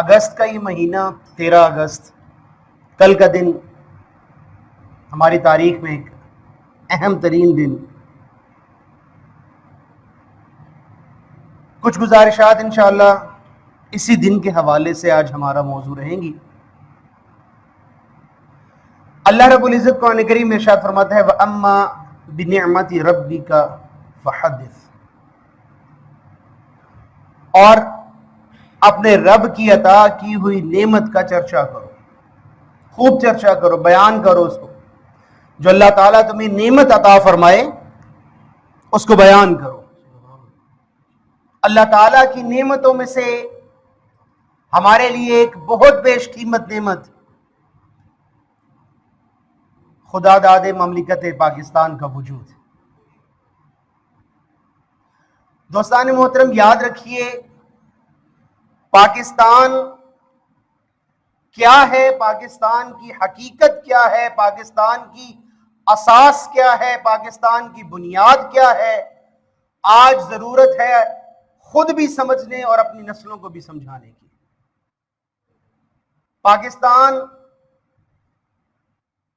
اگست کا یہ مہینہ 13 اگست کل کا دن ہماری تاریخ میں ایک اہم ترین دن. کچھ گزارشات انشاءاللہ اسی دن کے حوالے سے آج ہمارا موضوع رہیں گی. اللہ رب العزت قرآن کریم میں ارشاد فرماتا ہے وَأَمَّا بِنِعْمَةِ رَبِّكَ فَحَدِّثْ، اور اپنے رب کی عطا کی ہوئی نعمت کا چرچا کرو، خوب چرچا کرو، بیان کرو اس کو. جو اللہ تعالیٰ تمہیں نعمت عطا فرمائے اس کو بیان کرو. اللہ تعالیٰ کی نعمتوں میں سے ہمارے لیے ایک بہت بیش قیمت نعمت خدا داد مملکت پاکستان کا وجود ہے. دوستان محترم، یاد رکھیے پاکستان کیا ہے، پاکستان کی حقیقت کیا ہے، پاکستان کی اساس کیا ہے، پاکستان کی بنیاد کیا ہے. آج ضرورت ہے خود بھی سمجھنے اور اپنی نسلوں کو بھی سمجھانے کی. پاکستان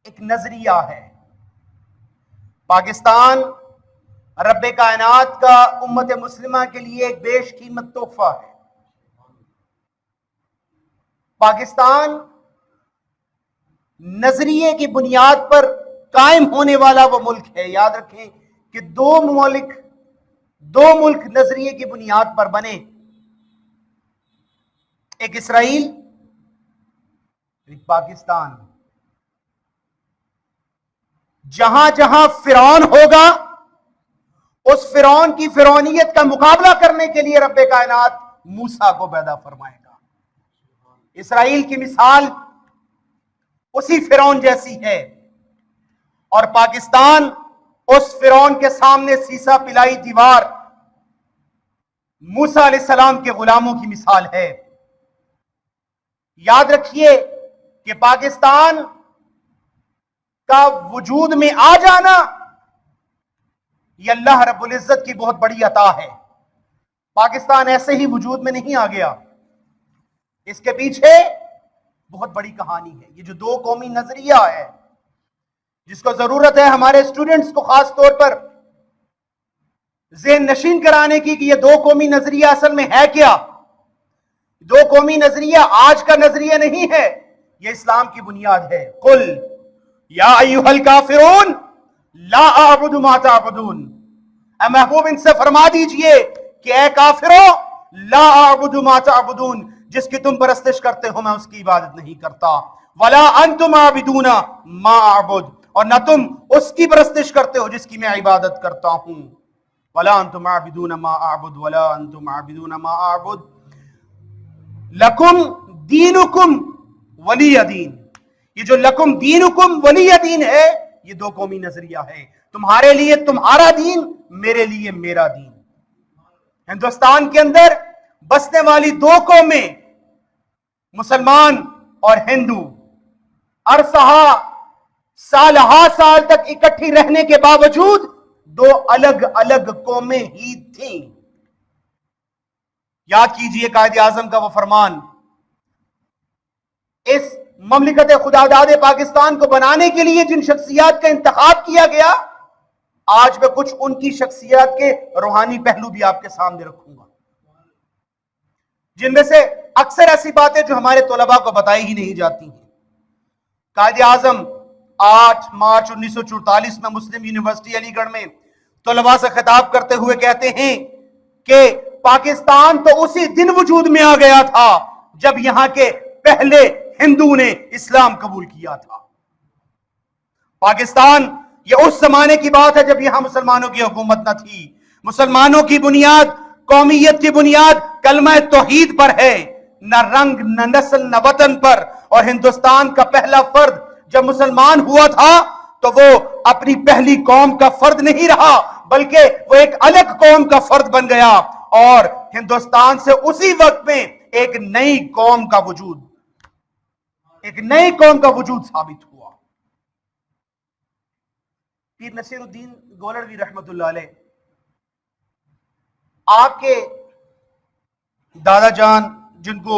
ایک نظریہ ہے. پاکستان رب کائنات کا امت مسلمہ کے لیے ایک بیش قیمت تحفہ ہے. پاکستان نظریے کی بنیاد پر قائم ہونے والا وہ ملک ہے. یاد رکھیں کہ دو ملک نظریے کی بنیاد پر بنے، ایک اسرائیل، ایک پاکستان. جہاں جہاں فرعون ہوگا اس فرعون کی فرعونیت کا مقابلہ کرنے کے لیے رب کائنات موسیٰ کو پیدا فرمائے گا. اسرائیل کی مثال اسی فرعون جیسی ہے، اور پاکستان اس فرعون کے سامنے سیسا پلائی دیوار موسیٰ علیہ السلام کے غلاموں کی مثال ہے. یاد رکھیے کہ پاکستان کا وجود میں آ جانا یہ اللہ رب العزت کی بہت بڑی عطا ہے. پاکستان ایسے ہی وجود میں نہیں آ گیا، اس کے پیچھے بہت بڑی کہانی ہے. یہ جو دو قومی نظریہ ہے جس کو ضرورت ہے ہمارے اسٹوڈنٹس کو خاص طور پر ذہن نشین کرانے کی کہ یہ دو قومی نظریہ اصل میں ہے کیا. دو قومی نظریہ آج کا نظریہ نہیں ہے، یہ اسلام کی بنیاد ہے. قل یا ایھا الکافرون لا اعبد ما تعبدون، اے محبوب ان سے فرما دیجئے کہ اے کافروں لا اعبد ما تعبدون، جس کی تم پرستش کرتے ہو میں اس کی عبادت نہیں کرتا. ولا انتم عابدون ما اعبد، اور نہ تم اس کی پرستش کرتے ہو جس کی میں عبادت کرتا ہوں. ولا انتم عابدون ما اعبد ولا انتم عابدون ما اعبد لکم دینکم ولی دین. یہ جو لکم دینکم ولی دین ہے یہ دو قومی نظریہ ہے. تمہارے لیے تمہارا دین، میرے لیے میرا دین. ہندوستان کے اندر بسنے والی دو قومیں مسلمان اور ہندو عرصہ سالہا سال تک اکٹھی رہنے کے باوجود دو الگ الگ قومیں ہی تھیں. یاد کیجئے قائد اعظم کا وہ فرمان، اس مملکت خدا داد پاکستان کو بنانے کے لیے جن شخصیات کا انتخاب کیا گیا، آج میں کچھ ان کی شخصیات کے روحانی پہلو بھی آپ کے سامنے رکھوں گا، جن میں سے اکثر ایسی باتیں جو ہمارے طلباء کو بتائی ہی نہیں جاتی ہیں. قائد اعظم 8 مارچ 1944 میں مسلم یونیورسٹی علی گڑھ میں طلباء سے خطاب کرتے ہوئے کہتے ہیں کہ پاکستان تو اسی دن وجود میں آ گیا تھا جب یہاں کے پہلے ہندو نے اسلام قبول کیا تھا. پاکستان یہ اس زمانے کی بات ہے جب یہاں مسلمانوں کی حکومت نہ تھی. مسلمانوں کی بنیاد، قومیت کی بنیاد کلمہ توحید پر ہے، نہ رنگ، نہ نسل، نہ وطن پر. اور ہندوستان کا پہلا فرد جب مسلمان ہوا تھا تو وہ اپنی پہلی قوم کا فرد نہیں رہا بلکہ وہ ایک الگ قوم کا فرد بن گیا، اور ہندوستان سے اسی وقت میں ایک نئی قوم کا وجود ثابت ہوا. پیر نصیر الدین گولڑوی رحمت اللہ علیہ آپ کے دادا جان جن کو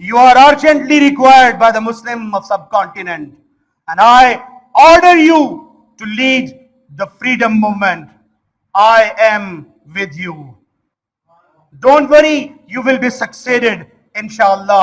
you are urgently required by the Muslim of subcontinent and I order you to lead the freedom movement. I am with you. Don't worry, you will be succeeded inshallah.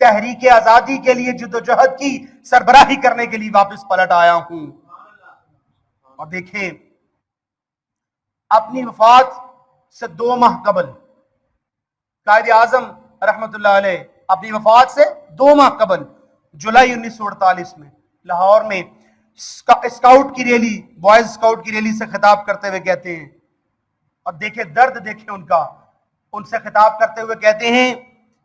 تحریک آزادی کے لیے جدوجہد کی سربراہی کرنے کے لیے واپس پلٹ آیا ہوں۔ اور دیکھیں، اپنی وفات سے 2 ماہ قبل قائد اعظم رحمت اللہ علیہ اپنی وفات سے 2 ماہ قبل جولائی 1948 میں لاہور میں اسکاؤٹ کی ریلی، بوائز اسکاؤٹ کی ریلی سے خطاب کرتے ہوئے کہتے ہیں، اور دیکھیں درد دیکھیں ان کا، ان سے خطاب کرتے ہوئے کہتے ہیں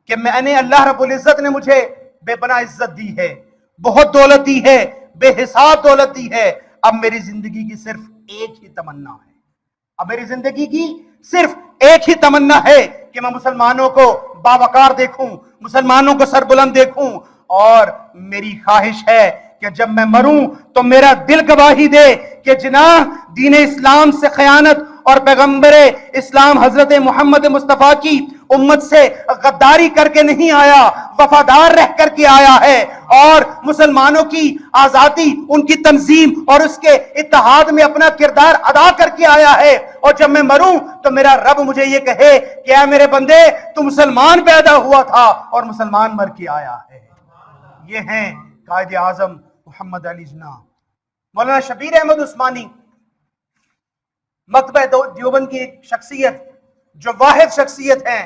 کہ میں نے اللہ رب العزت نے مجھے بے پناہ عزت دی ہے، بہت دولت دی ہے، بے حساب دولت دی ہے، اب میری زندگی کی صرف ایک ہی تمنا ہے، اب میری زندگی کی صرف ایک ہی تمنا ہے کہ میں مسلمانوں کو باوقار دیکھوں، مسلمانوں کو سربلند دیکھوں، اور میری خواہش ہے کہ جب میں مروں تو میرا دل گواہی دے کہ جناح دین اسلام سے خیانت اور پیغمبر اسلام حضرت محمد مصطفیٰ کی امت سے غداری کر کے نہیں آیا، وفادار رہ کر کے آیا ہے، اور مسلمانوں کی آزادی، ان کی تنظیم اور اس کے اتحاد میں اپنا کردار ادا کر کے آیا ہے، اور جب میں مروں تو میرا رب مجھے یہ کہے کہ اے میرے بندے تو مسلمان پیدا ہوا تھا اور مسلمان مر کے آیا ہے۔ یہ ہیں قائد اعظم محمد علی جناح۔ مولانا شبیر احمد عثمانی مکتبہ دیوبند کی ایک شخصیت، جو واحد شخصیت ہیں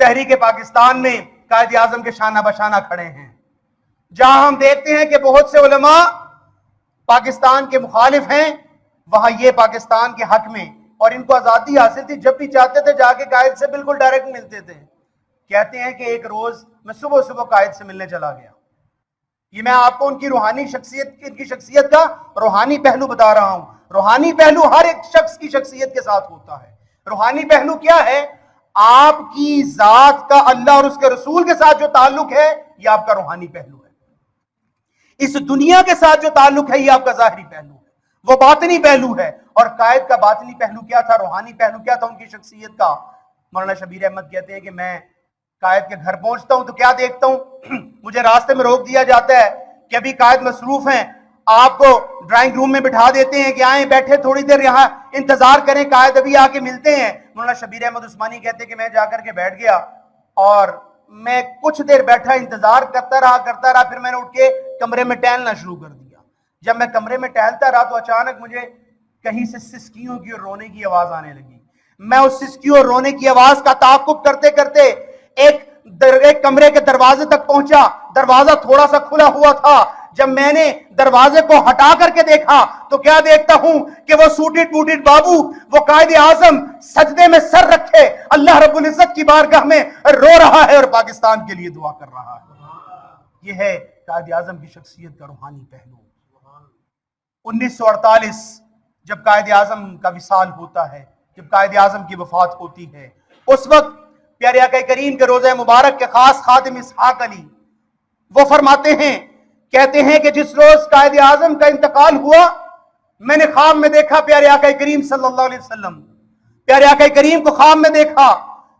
تحریک پاکستان میں قائد اعظم کے شانہ بشانہ کھڑے ہیں، جہاں ہم دیکھتے ہیں کہ بہت سے علماء پاکستان کے مخالف ہیں، وہاں یہ پاکستان کے حق میں، اور ان کو آزادی حاصل تھی، جب بھی چاہتے تھے جا کے قائد سے بالکل ڈائریکٹ ملتے تھے۔ کہتے ہیں کہ ایک روز میں صبح صبح قائد سے ملنے چلا گیا۔ یہ میں آپ کو ان کی روحانی شخصیت، ان کی شخصیت کا روحانی پہلو بتا رہا ہوں۔ روحانی پہلو ہر ایک شخص کی شخصیت کے ساتھ ہوتا ہے۔ روحانی پہلو کیا ہے؟ آپ کی ذات کا اللہ اور اس کے رسول کے ساتھ جو تعلق ہے، یہ آپ کا روحانی پہلو ہے۔ اس دنیا کے ساتھ جو تعلق ہے، یہ آپ کا ظاہری پہلو ہے، وہ باطنی پہلو ہے۔ اور قائد کا باطنی پہلو کیا تھا؟ روحانی پہلو کیا تھا ان کی شخصیت کا؟ مولانا شبیر احمد کہتے ہیں کہ میں قائد کے گھر پہنچتا ہوں تو کیا دیکھتا ہوں، مجھے راستے میں روک دیا جاتا ہے کہ ابھی قائد مصروف ہیں، آپ کو ڈرائنگ روم میں بٹھا دیتے ہیں کہ آئیں بیٹھے تھوڑی دیر یہاں انتظار کریں، قائد ابھی آ کے ملتے ہیں۔ مولانا شبیر احمد عثمانی کہتے ہیں کہ میں جا کر کے بیٹھ گیا، اور میں کچھ دیر بیٹھا، انتظار کرتا رہا، پھر میں نے اٹھ کے کمرے میں ٹہلنا شروع کر دیا۔ جب میں کمرے میں ٹہلتا رہا تو اچانک مجھے کہیں سے سسکیوں کی اور رونے کی آواز آنے لگی۔ میں اس سسکیوں اور رونے کی آواز کا تعاقب کرتے کرتے ایک کمرے کے دروازے تک پہنچا۔ دروازہ تھوڑا سا کھلا ہوا تھا۔ جب میں نے دروازے کو ہٹا کر کے دیکھا تو کیا دیکھتا ہوں کہ وہ سوٹیڈ پوٹیڈ بابو، وہ قائد اعظم سجدے میں سر رکھے اللہ رب العزت کی بارگاہ میں رو رہا ہے اور پاکستان کے لیے دعا کر رہا ہے۔ یہ ہے قائد اعظم کی شخصیت کا روحانی پہلو۔ 1948 جب قائد اعظم کا وصال ہوتا ہے، جب قائد اعظم کی وفات ہوتی ہے، اس وقت پیارے آقا کریم کے روضہ مبارک کے خاص خادم اسحاق علی وہ فرماتے ہیں، کہتے ہیں کہ جس روز قائد اعظم کا انتقال ہوا، میں نے خواب میں دیکھا پیارے آقا کریم صلی اللہ علیہ وسلم، پیارے آقا کریم کو خواب میں دیکھا۔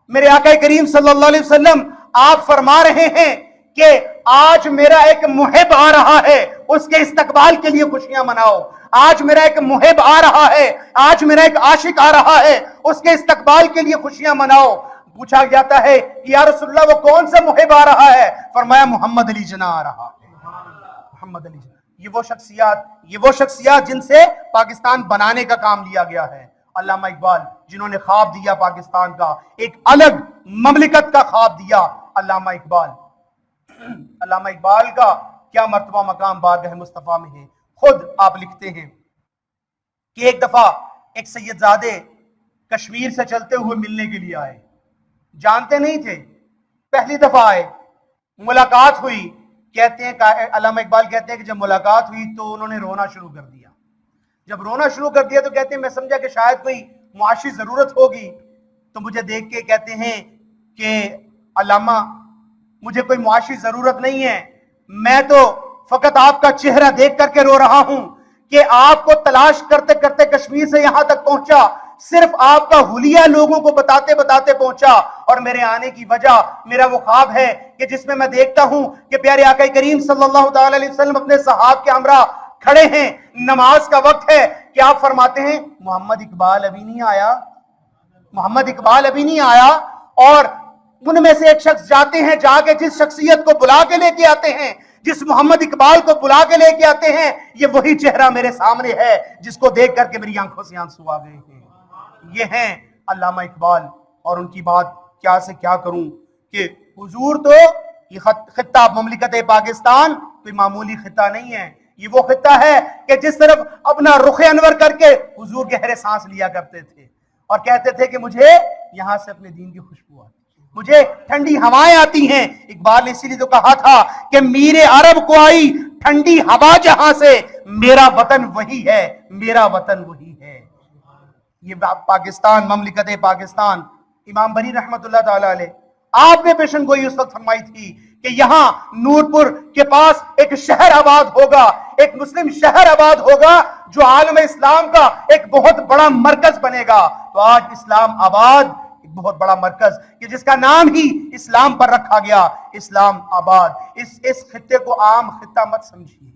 میرے آقا کریم صلی اللہ علیہ وسلم آپ فرما رہے ہیں کہ آج میرا ایک محب آ رہا ہے، اس کے استقبال کے لیے خوشیاں مناؤ۔ آج میرا ایک محب آ رہا ہے، آج میرا ایک عاشق آ رہا ہے، اس کے استقبال کے لیے خوشیاں مناؤ۔ پوچھا جاتا ہے کہ یا رسول اللہ وہ کون سا محب آ رہا ہے؟ فرمایا محمد علی جناح آ رہا ہے۔ محمد علی جناح، یہ وہ شخصیات جن سے پاکستان بنانے کا کام لیا گیا ہے۔ علامہ اقبال جنہوں نے خواب دیا پاکستان کا، ایک الگ مملکت کا خواب دیا، علامہ اقبال کا کیا مرتبہ مقام بارگاہ مصطفیٰ میں ہے۔ خود آپ لکھتے ہیں کہ ایک دفعہ ایک سید زادے کشمیر سے چلتے ہوئے ملنے کے لیے آئے، جانتے نہیں تھے، پہلی دفعہ آئے، ملاقات ہوئی۔ کہتے ہیں علامہ اقبال کہتے ہیں کہ جب ملاقات ہوئی تو انہوں نے رونا شروع کر دیا۔ جب رونا شروع کر دیا تو کہتے ہیں میں سمجھا کہ شاید کوئی معاشی ضرورت ہوگی، تو مجھے دیکھ کے کہتے ہیں کہ علامہ مجھے کوئی معاشی ضرورت نہیں ہے، میں تو فقط آپ کا چہرہ دیکھ کر کے رو رہا ہوں کہ آپ کو تلاش کرتے کرتے کشمیر سے یہاں تک پہنچا، صرف آپ کا حلیہ لوگوں کو بتاتے بتاتے پہنچا، اور میرے آنے کی وجہ میرا وہ خواب ہے کہ جس میں میں دیکھتا ہوں کہ پیارے آقا کریم صلی اللہ تعالی علیہ وسلم اپنے صحاب کے ہمراہ کھڑے ہیں، نماز کا وقت ہے کہ آپ فرماتے ہیں محمد اقبال ابھی نہیں آیا، محمد اقبال ابھی نہیں آیا، اور ان میں سے ایک شخص جاتے ہیں, جا کے جس شخصیت کو بلا کے لے کے آتے ہیں, جس محمد اقبال کو بلا کے لے کے آتے ہیں, یہ وہی چہرہ میرے سامنے ہے جس کو دیکھ کر کے میری آنکھوں سے آنسو آ گئے ہیں. یہ ہیں علامہ اقبال, اور ان کی بات کیا سے کیا کروں کہ حضور تو یہ خطہ مملکت پاکستان کوئی معمولی خطہ نہیں ہے. یہ وہ خطہ ہے کہ جس طرف اپنا رخ انور کر کے حضور گہرے سانس لیا کرتے تھے اور کہتے تھے کہ مجھے یہاں سے اپنے دین کی خوشبو آتی, مجھے ٹھنڈی ہوائیں آتی ہیں. اقبال نے اسی لیے تو کہا تھا کہ میرے عرب کو آئی ٹھنڈی ہوا جہاں سے, میرا وطن وہی ہے, میرا وطن وہی ہے. یہ پاکستان, مملکت پاکستان, امام بری رحمت اللہ تعالی علیہ, آپ نے پیشن گوئی اس وقت فرمائی تھی کہ یہاں نورپور کے پاس ایک شہر آباد ہوگا, ایک مسلم شہر آباد ہوگا جو عالم اسلام کا ایک بہت بڑا مرکز بنے گا. تو آج اسلام آباد ایک بہت بڑا مرکز کہ جس کا نام ہی اسلام پر رکھا گیا, اسلام آباد. اس خطے کو عام خطہ مت سمجھیے,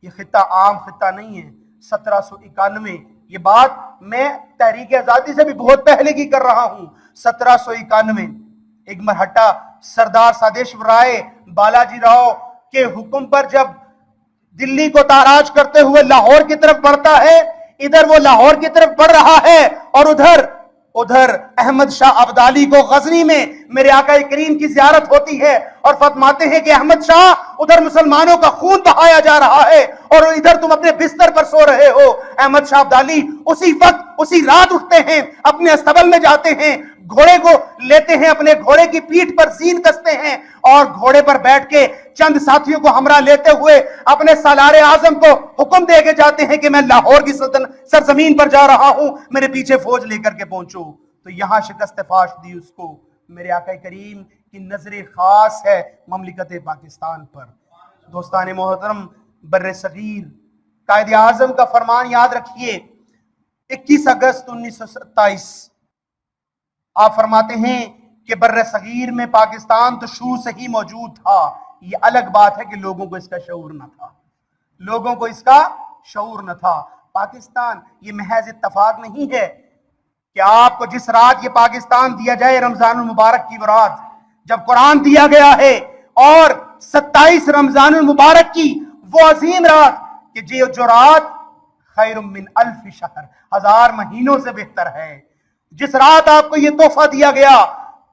یہ خطہ عام خطہ نہیں ہے. 1791, یہ بات میں تحریک آزادی سے بھی بہت پہلے کی کر رہا ہوں. 1791 ایک مرہٹہ سردار سادیشور رائے بالاجی راؤ کے حکم پر جب دلی کو تاراج کرتے ہوئے لاہور کی طرف بڑھتا ہے, ادھر وہ لاہور کی طرف بڑھ رہا ہے اور ادھر احمد شاہ ابدالی کو غزنی میں میرے آقا کریم کی زیارت ہوتی ہے اور فرماتے ہیں کہ احمد شاہ ادھر مسلمانوں کا خون بہایا جا رہا ہے اور ادھر تم اپنے بستر پر سو رہے ہو. احمد شاہ ابدالی اسی وقت اسی رات اٹھتے ہیں, اپنے استبل میں جاتے ہیں, گھوڑے کو لیتے ہیں, اپنے گھوڑے کی پیٹھ پر زین کستے ہیں اور گھوڑے پر بیٹھ کے چند ساتھیوں کو ہمراہ لیتے ہوئے اپنے سالار اعظم کو حکم دے کے جاتے ہیں کہ میں لاہور کی سرزمین پر جا رہا ہوں, میرے پیچھے فوج لے کر کے پہنچو. تو یہاں شکست فاش دی اس کو. میرے آقا کریم کی نظر خاص ہے مملکت پاکستان پر. دوستان محترم, بر صغیر قائد اعظم کا فرمان یاد رکھیے, 21 اگست 1927 آپ فرماتے ہیں کہ بر صغیر میں پاکستان تو شروع سے ہی موجود تھا, یہ الگ بات ہے کہ لوگوں کو اس کا شعور نہ تھا, لوگوں کو اس کا شعور نہ تھا. پاکستان یہ محض اتفاق نہیں ہے کہ آپ کو جس رات یہ پاکستان دیا جائے رمضان المبارک کی رات, جب قرآن دیا گیا ہے, اور 27 رمضان المبارک کی وہ عظیم رات کہ جو رات خیر من الف شہر, 1000 مہینوں سے بہتر ہے, جس رات آپ کو یہ تحفہ دیا گیا,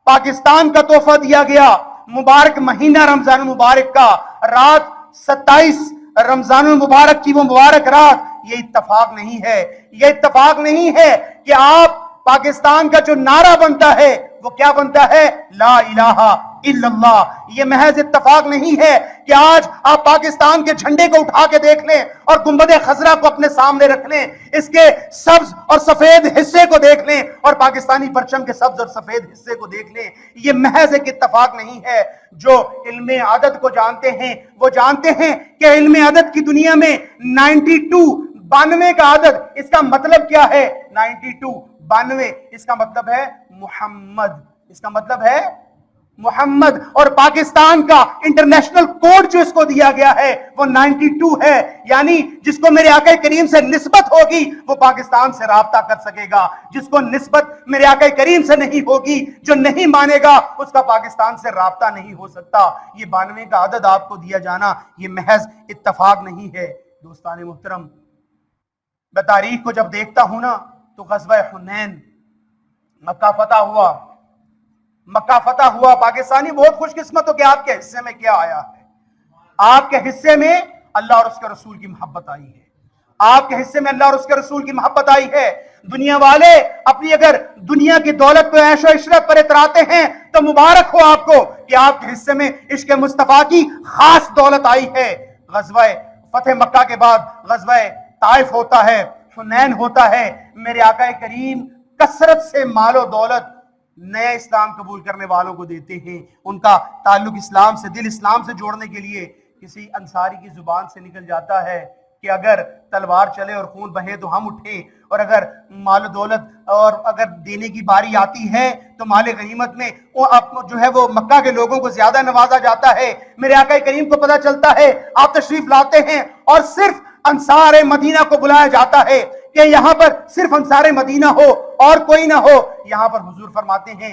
پاکستان کا تحفہ دیا گیا, مبارک مہینہ رمضان المبارک کا, رات 27 رمضان المبارک کی وہ مبارک رات, یہ اتفاق نہیں ہے. یہ اتفاق نہیں ہے کہ آپ پاکستان کا جو نعرہ بنتا ہے وہ کیا بنتا ہے, لا الہ الا اللہ. یہ محض اتفاق نہیں ہے کہ آج آپ پاکستان کے جھنڈے کو اٹھا کے دیکھ لیں اور گنبد خضرا کو اپنے سامنے رکھ لیں, اس کے سبز اور سفید حصے کو دیکھ لیں اور پاکستانی پرچم کے سبز اور سفید حصے کو دیکھ لیں. یہ محض ایک اتفاق نہیں ہے. جو علم عدد کو جانتے ہیں وہ جانتے ہیں کہ علم عدد کی دنیا میں 92 کا عدد, اس کا مطلب کیا ہے؟ 92 اس کا مطلب ہے محمد, اس کا مطلب ہے محمد. اور پاکستان کا انٹرنیشنل کوڈ جو اس کو دیا گیا ہے وہ 92 ہے, یعنی جس کو میرے آقا کریم سے نسبت ہوگی وہ پاکستان سے رابطہ کر سکے گا, جس کو نسبت میرے آقا کریم سے نہیں ہوگی, جو نہیں مانے گا اس کا پاکستان سے رابطہ نہیں ہو سکتا. یہ 92 کا عدد آپ کو دیا جانا یہ محض اتفاق نہیں ہے. دوستان محترم, میں تاریخ کو جب دیکھتا ہوں نا تو غزوہ حنین, مکہ فتح ہوا, پاکستانی بہت خوش قسمت ہو کہ آپ کے حصے میں کیا آیا ہے. آپ کے حصے میں اللہ اور اس کے رسول کی محبت آئی ہے, آپ کے حصے میں اللہ اور اس کے رسول کی محبت آئی ہے. دنیا والے اپنی اگر دنیا کی دولت پہ عیش و عشرت پر اتراتے ہیں تو مبارک ہو آپ کو کہ آپ کے حصے میں عشق مصطفیٰ کی خاص دولت آئی ہے. غزوہ فتح مکہ کے بعد غزوہ طائف ہوتا ہے, حنین ہوتا ہے. میرے آقا کریم کثرت سے مال و دولت نئے اسلام قبول کرنے والوں کو دیتے ہیں. ان کا تعلق اسلام سے, دل اسلام سے جوڑنے کے لیے کسی انصاری کی زبان سے نکل جاتا ہے کہ اگر تلوار چلے اور خون بہے تو ہم اٹھیں, اور اگر مال و دولت اور اگر دینے کی باری آتی ہے تو مال غنیمت میں جو ہے وہ مکہ کے لوگوں کو زیادہ نوازا جاتا ہے. میرے آقا کریم کو پتہ چلتا ہے, آپ تشریف لاتے ہیں اور صرف انصار مدینہ کو بلایا جاتا ہے کہ یہاں پر صرف انصار مدینہ ہو اور کوئی نہ ہو. یہاں پر حضور فرماتے ہیں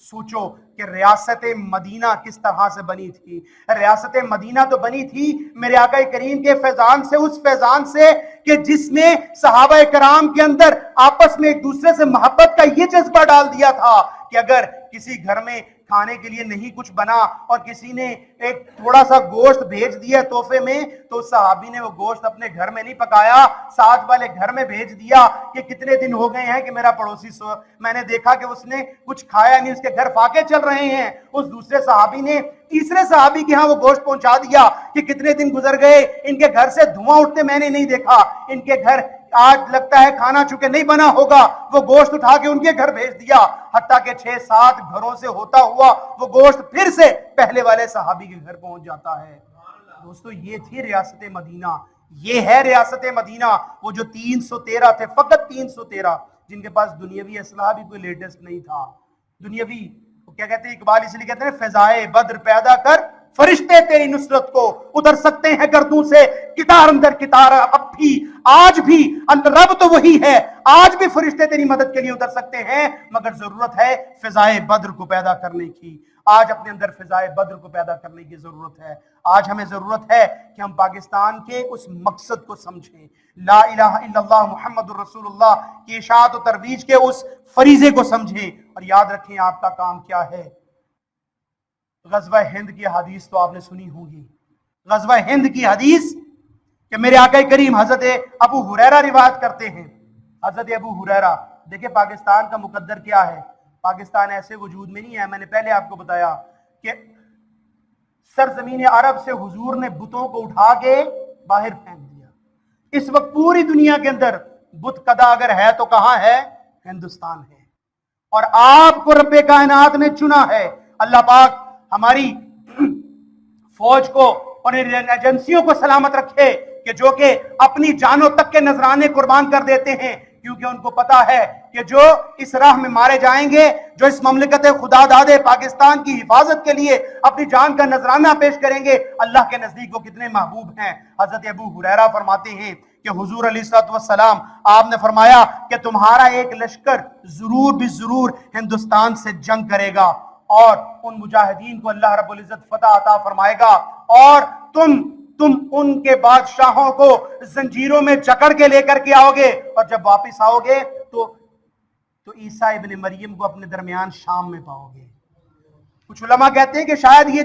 سوچو کہ ریاست مدینہ کس طرح سے بنی تھی. ریاست مدینہ تو بنی تھی میرے آقا کریم کے فیضان سے، اس فیضان سے کہ جس نے صحابہ کرام کے اندر آپس میں ایک دوسرے سے محبت کا یہ جذبہ ڈال دیا تھا کہ اگر کسی گھر میں کھانے کے لیے نہیں کچھ بنا اور کسی نے ایک تھوڑا سا گوشت بھیج دیا تحفے میں، تو صحابی نے وہ گوشت اپنے گھر میں نہیں پکایا، ساتھ والے گھر میں بھیج دیا کہ کتنے دن ہو گئے ہیں کہ میرا پڑوسی میں نے دیکھا کہ اس نے کچھ کھایا نہیں، اس کے گھر فاقے چل رہے ہیں. اس دوسرے صحابی نے تیسرے صحابی کے ہاں وہ گوشت پہنچا دیا کہ کتنے دن گزر گئے، ان کے گھر سے دھواں اٹھتے میں نے نہیں دیکھا، ان کے گھر آج لگتا ہے کھانا چونکہ نہیں بنا ہوگا. وہ گوشت اٹھا کے ان کے گھر بھیج دیا، حتیٰ کہ 6-7 گھروں سے ہوتا ہوا وہ گوشت پھر سے پہلے والے صحابی کے گھر پہنچ جاتا ہے. دوستو یہ تھی ریاست مدینہ، یہ ہے ریاست مدینہ. وہ جو 313 تھے، فقط 313، جن کے پاس دنیاوی اسلحہ بھی کوئی لیٹسٹ نہیں تھا. دنیاوی کیا کہتے ہیں اقبال اس لیے کہتے ہیں فضائے بدر پیدا کر فرشتے تیری نصرت کو اتر سکتے ہیں گردوں سے کتار اندر کتار. اب بھی آج بھی رب تو وہی ہے، آج بھی فرشتے تیری مدد کے لیے اتر سکتے ہیں، مگر ضرورت ہے فضائے بدر کو پیدا کرنے کی. آج اپنے اندر فضائے بدر کو پیدا کرنے کی ضرورت ہے. آج ہمیں ضرورت ہے کہ ہم پاکستان کے اس مقصد کو سمجھیں، لا الہ الا اللہ محمد الرسول اللہ کی اشاعت و ترویج کے اس فریضے کو سمجھیں. اور یاد رکھیں آپ کا کام کیا ہے. غزوہ ہند کی حدیث تو آپ نے سنی ہوگی، غزوہ ہند کی حدیث کہ میرے آقا کریم حضرت ابو ہریرہ روایت کرتے ہیں. حضرت ابو ہریرہ، دیکھیں پاکستان کا مقدر کیا ہے. پاکستان ایسے وجود میں نہیں ہے، میں نے پہلے آپ کو بتایا کہ سرزمین عرب سے حضور نے بتوں کو اٹھا کے باہر پھینک دیا. اس وقت پوری دنیا کے اندر بت قدا اگر ہے تو کہاں ہے؟ ہندوستان ہے. اور آپ کو رب کائنات نے چنا ہے. اللہ پاک ہماری فوج کو اور ایجنسیوں کو سلامت رکھے کہ جو کہ اپنی جانوں تک کے نذرانے قربان کر دیتے ہیں، کیونکہ ان کو پتا ہے کہ جو اس راہ میں مارے جائیں گے، جو اس مملکت خدا داد پاکستان کی حفاظت کے لیے اپنی جان کا نذرانہ پیش کریں گے، اللہ کے نزدیک وہ کتنے محبوب ہیں. حضرت ابو ہریرہ فرماتے ہیں کہ حضور علیہ السلام آپ نے فرمایا کہ تمہارا ایک لشکر ضرور بھی ضرور ہندوستان سے جنگ کرے گا اور ان مجاہدین کو اللہ رب العزت فتح عطا فرمائے گا، اور تم ان کے بادشاہوں کو زنجیروں میں جکڑ کے لے کر کے آؤ گے، اور جب واپس آؤ گے تو عیسیٰ ابن مریم کو اپنے درمیان شام میں پاؤ گے. کچھ علماء کہتے ہیں کہ شاید یہ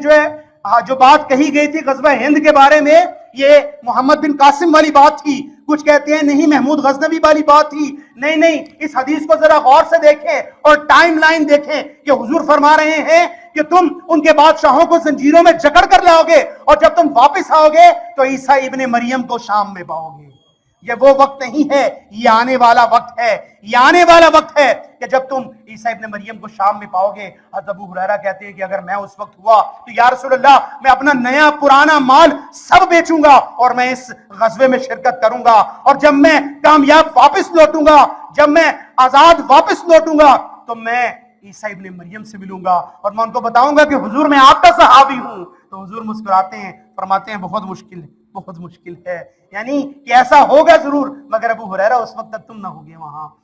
جو بات کہی گئی تھی غزوہ ہند کے بارے میں، یہ محمد بن قاسم والی بات تھی. کچھ کہتے ہیں نہیں محمود غزنوی والی بات تھی. نہیں، اس حدیث کو ذرا غور سے دیکھیں اور ٹائم لائن دیکھیں کہ حضور فرما رہے ہیں کہ تم ان کے بادشاہوں کو زنجیروں میں جکڑ کر لاؤ گے، اور جب تم واپس آؤ گے تو عیسیٰ ابن مریم کو شام میں پاؤ گے. یہ وہ وقت نہیں ہے، یہ آنے والا وقت ہے. یہ آنے والا وقت ہے کہ جب تم عیسیٰ ابن مریم کو شام میں پاؤ گے. حضرت ابو ہریرہ کہتے ہیں کہ اگر میں اس وقت ہوا تو یا رسول اللہ میں اپنا نیا پرانا مال سب بیچوں گا اور میں اس غزوے میں شرکت کروں گا، اور جب میں کامیاب واپس لوٹوں گا، جب میں آزاد واپس لوٹوں گا تو میں عیسیٰ ابن مریم سے ملوں گا اور میں ان کو بتاؤں گا کہ حضور میں آپ کا صحابی ہوں. تو حضور مسکراتے ہیں، فرماتے ہیں بہت مشکل ہے، یعنی کہ ایسا ہوگا ضرور، مگر ابو ہریرہ اس وقت تک تم نہ ہوگے وہاں.